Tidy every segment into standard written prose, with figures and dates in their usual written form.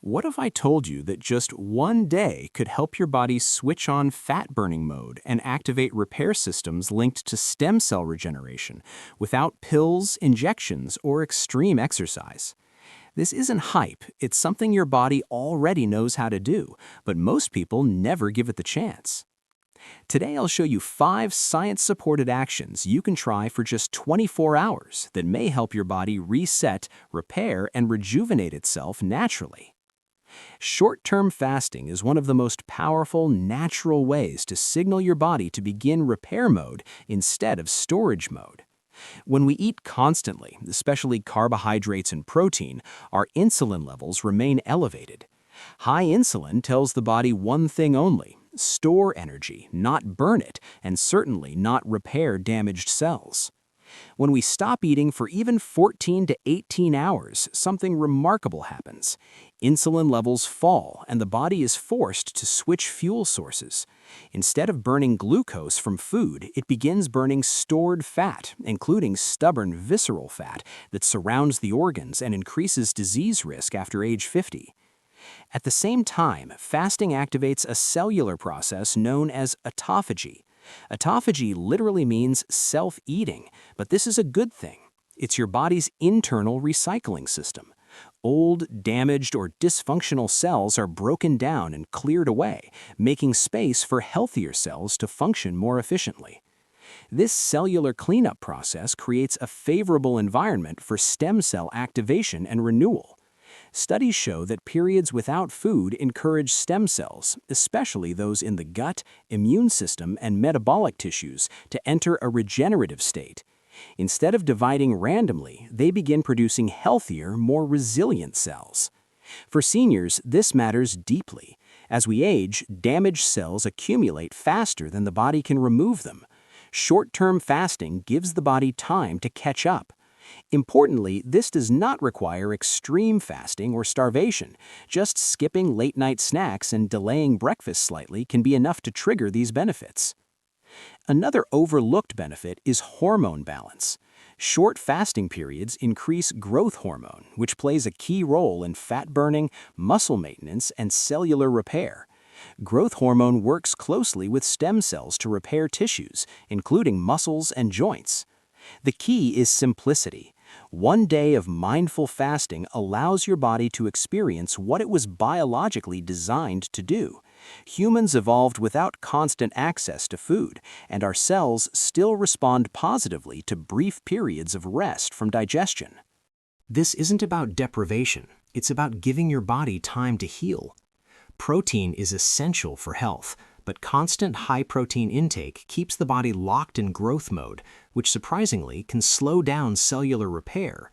What if I told you that just one day could help your body switch on fat-burning mode and activate repair systems linked to stem cell regeneration without pills, injections, or extreme exercise? This isn't hype, it's something your body already knows how to do, but most people never give it the chance. Today I'll show you 5 science-supported actions you can try for just 24 hours that may help your body reset, repair, and rejuvenate itself naturally. Short-term fasting is one of the most powerful, natural ways to signal your body to begin repair mode instead of storage mode. When we eat constantly, especially carbohydrates and protein, our insulin levels remain elevated. High insulin tells the body one thing only: store energy, not burn it, and certainly not repair damaged cells. When we stop eating for even 14 to 18 hours, something remarkable happens. Insulin levels fall, and the body is forced to switch fuel sources. Instead of burning glucose from food, it begins burning stored fat, including stubborn visceral fat that surrounds the organs and increases disease risk after age 50. At the same time, fasting activates a cellular process known as autophagy. Autophagy literally means self-eating, but this is a good thing. It's your body's internal recycling system. Old, damaged, or dysfunctional cells are broken down and cleared away, making space for healthier cells to function more efficiently. This cellular cleanup process creates a favorable environment for stem cell activation and renewal. Studies show that periods without food encourage stem cells, especially those in the gut, immune system, and metabolic tissues, to enter a regenerative state. Instead of dividing randomly, they begin producing healthier, more resilient cells. For seniors, this matters deeply. As we age, damaged cells accumulate faster than the body can remove them. Short-term fasting gives the body time to catch up. Importantly, this does not require extreme fasting or starvation. Just skipping late-night snacks and delaying breakfast slightly can be enough to trigger these benefits. Another overlooked benefit is hormone balance. Short fasting periods increase growth hormone, which plays a key role in fat burning, muscle maintenance, and cellular repair. Growth hormone works closely with stem cells to repair tissues, including muscles and joints. The key is simplicity. One day of mindful fasting allows your body to experience what it was biologically designed to do. Humans evolved without constant access to food, and our cells still respond positively to brief periods of rest from digestion. This isn't about deprivation, it's about giving your body time to heal. Protein is essential for health, but constant high-protein intake keeps the body locked in growth mode, which surprisingly can slow down cellular repair.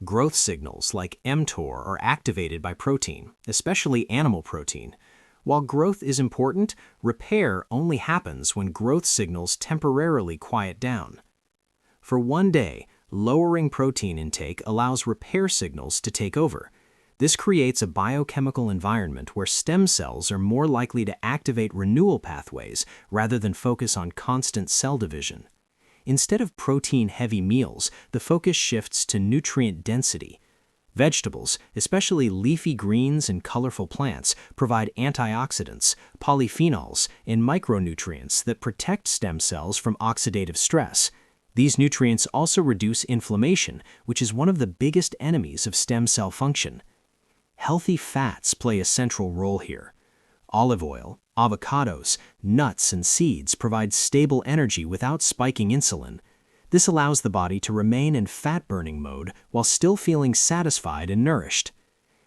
Growth signals like mTOR are activated by protein, especially animal protein. While growth is important, repair only happens when growth signals temporarily quiet down. For one day, lowering protein intake allows repair signals to take over. This creates a biochemical environment where stem cells are more likely to activate renewal pathways rather than focus on constant cell division. Instead of protein-heavy meals, the focus shifts to nutrient density. Vegetables, especially leafy greens and colorful plants, provide antioxidants, polyphenols, and micronutrients that protect stem cells from oxidative stress. These nutrients also reduce inflammation, which is one of the biggest enemies of stem cell function. Healthy fats play a central role here. Olive oil, avocados, nuts, and seeds provide stable energy without spiking insulin. This allows the body to remain in fat-burning mode while still feeling satisfied and nourished.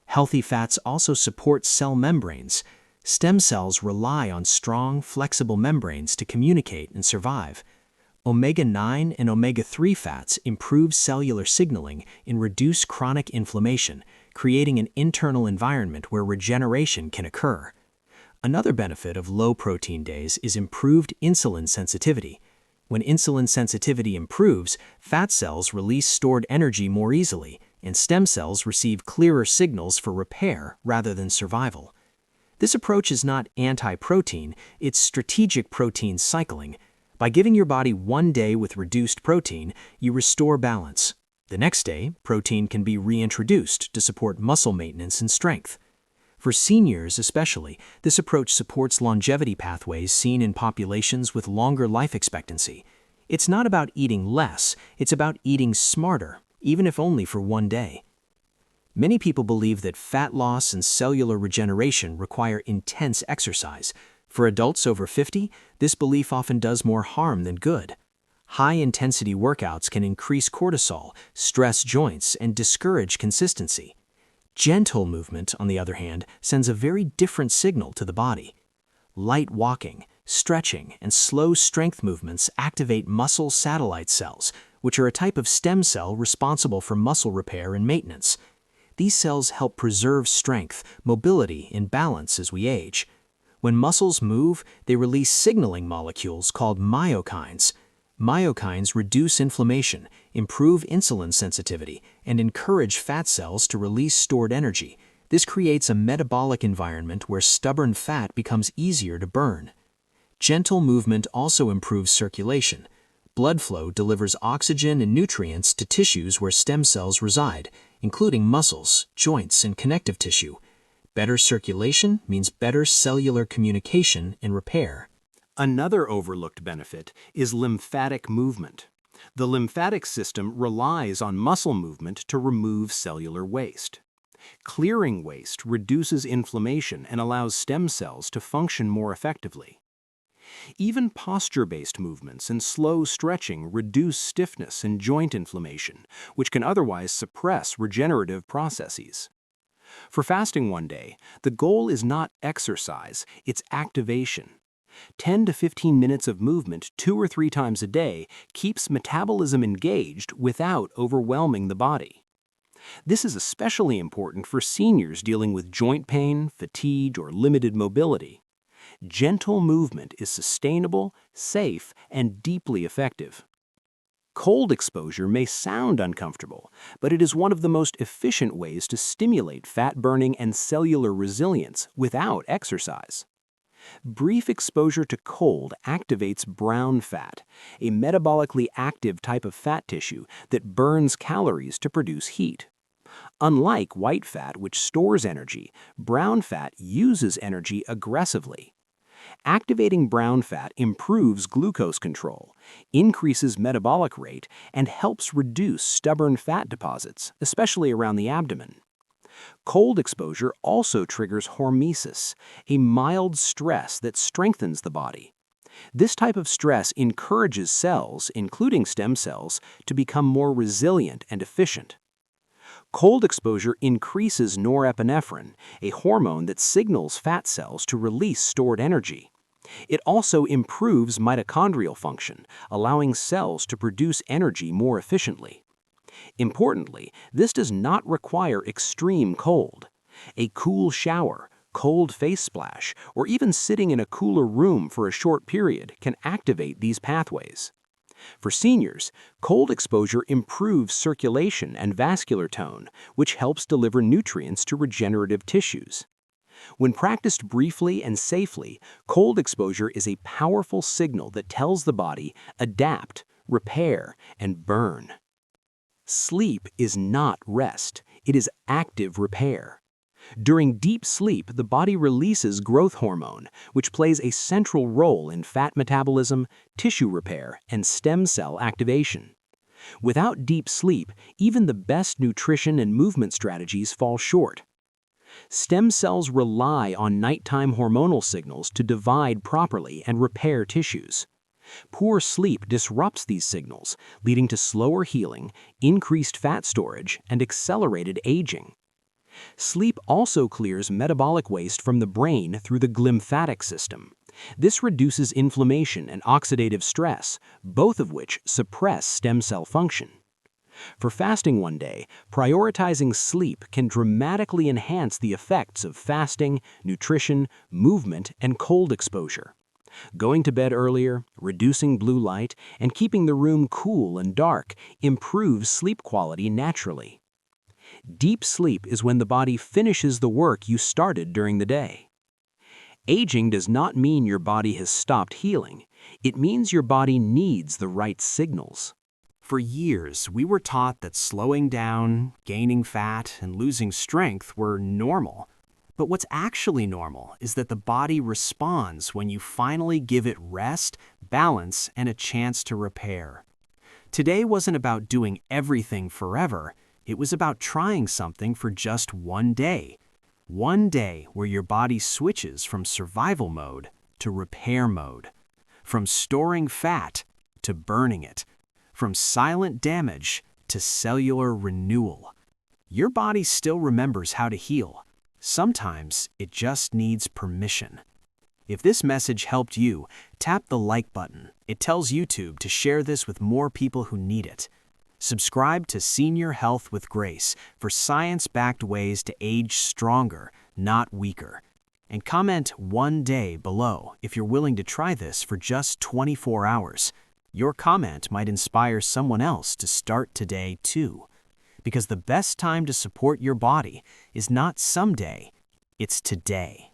Healthy fats also support cell membranes. Stem cells rely on strong, flexible membranes to communicate and survive. Omega-9 and omega-3 fats improve cellular signaling and reduce chronic inflammation, creating an internal environment where regeneration can occur. Another benefit of low-protein days is improved insulin sensitivity. When insulin sensitivity improves, fat cells release stored energy more easily, and stem cells receive clearer signals for repair rather than survival. This approach is not anti-protein, it's strategic protein cycling. By giving your body one day with reduced protein, you restore balance. The next day, protein can be reintroduced to support muscle maintenance and strength. For seniors especially, this approach supports longevity pathways seen in populations with longer life expectancy. It's not about eating less, it's about eating smarter, even if only for one day. Many people believe that fat loss and cellular regeneration require intense exercise. For adults over 50, this belief often does more harm than good. High-intensity workouts can increase cortisol, stress joints, and discourage consistency. Gentle movement, on the other hand, sends a very different signal to the body. Light walking, stretching, and slow strength movements activate muscle satellite cells, which are a type of stem cell responsible for muscle repair and maintenance. These cells help preserve strength, mobility, and balance as we age. When muscles move, they release signaling molecules called myokines. Myokines reduce inflammation, improve insulin sensitivity, and encourage fat cells to release stored energy. This creates a metabolic environment where stubborn fat becomes easier to burn. Gentle movement also improves circulation. Blood flow delivers oxygen and nutrients to tissues where stem cells reside, including muscles, joints, and connective tissue. Better circulation means better cellular communication and repair. Another overlooked benefit is lymphatic movement. The lymphatic system relies on muscle movement to remove cellular waste. Clearing waste reduces inflammation and allows stem cells to function more effectively. Even posture-based movements and slow stretching reduce stiffness and joint inflammation, which can otherwise suppress regenerative processes. For fasting one day, the goal is not exercise, it's activation. 10 to 15 minutes of movement 2 or 3 times a day keeps metabolism engaged without overwhelming the body. This is especially important for seniors dealing with joint pain, fatigue, or limited mobility. Gentle movement is sustainable, safe, and deeply effective. Cold exposure may sound uncomfortable, but it is one of the most efficient ways to stimulate fat burning and cellular resilience without exercise. Brief exposure to cold activates brown fat, a metabolically active type of fat tissue that burns calories to produce heat. Unlike white fat, which stores energy, brown fat uses energy aggressively. Activating brown fat improves glucose control, increases metabolic rate, and helps reduce stubborn fat deposits, especially around the abdomen. Cold exposure also triggers hormesis, a mild stress that strengthens the body. This type of stress encourages cells, including stem cells, to become more resilient and efficient. Cold exposure increases norepinephrine, a hormone that signals fat cells to release stored energy. It also improves mitochondrial function, allowing cells to produce energy more efficiently. Importantly, this does not require extreme cold. A cool shower, cold face splash, or even sitting in a cooler room for a short period can activate these pathways. For seniors, cold exposure improves circulation and vascular tone, which helps deliver nutrients to regenerative tissues. When practiced briefly and safely, cold exposure is a powerful signal that tells the body, adapt, repair, and burn. Sleep is not rest, it is active repair. During deep sleep, the body releases growth hormone, which plays a central role in fat metabolism, tissue repair, and stem cell activation. Without deep sleep, even the best nutrition and movement strategies fall short. Stem cells rely on nighttime hormonal signals to divide properly and repair tissues. Poor sleep disrupts these signals, leading to slower healing, increased fat storage, and accelerated aging. Sleep also clears metabolic waste from the brain through the glymphatic system. This reduces inflammation and oxidative stress, both of which suppress stem cell function. For fasting one day, prioritizing sleep can dramatically enhance the effects of fasting, nutrition, movement, and cold exposure. Going to bed earlier, reducing blue light, and keeping the room cool and dark improves sleep quality naturally. Deep sleep is when the body finishes the work you started during the day. Aging does not mean your body has stopped healing. It means your body needs the right signals. For years, we were taught that slowing down, gaining fat, and losing strength were normal. But what's actually normal is that the body responds when you finally give it rest, balance, and a chance to repair. Today wasn't about doing everything forever. It was about trying something for just one day. One day where your body switches from survival mode to repair mode. From storing fat to burning it. From silent damage to cellular renewal. Your body still remembers how to heal. Sometimes it just needs permission. If this message helped you, tap the like button. It tells YouTube to share this with more people who need it. Subscribe to Senior Health with Grace for science-backed ways to age stronger, not weaker. And comment one day below if you're willing to try this for just 24 hours. Your comment might inspire someone else to start today too. Because the best time to support your body is not someday, it's today.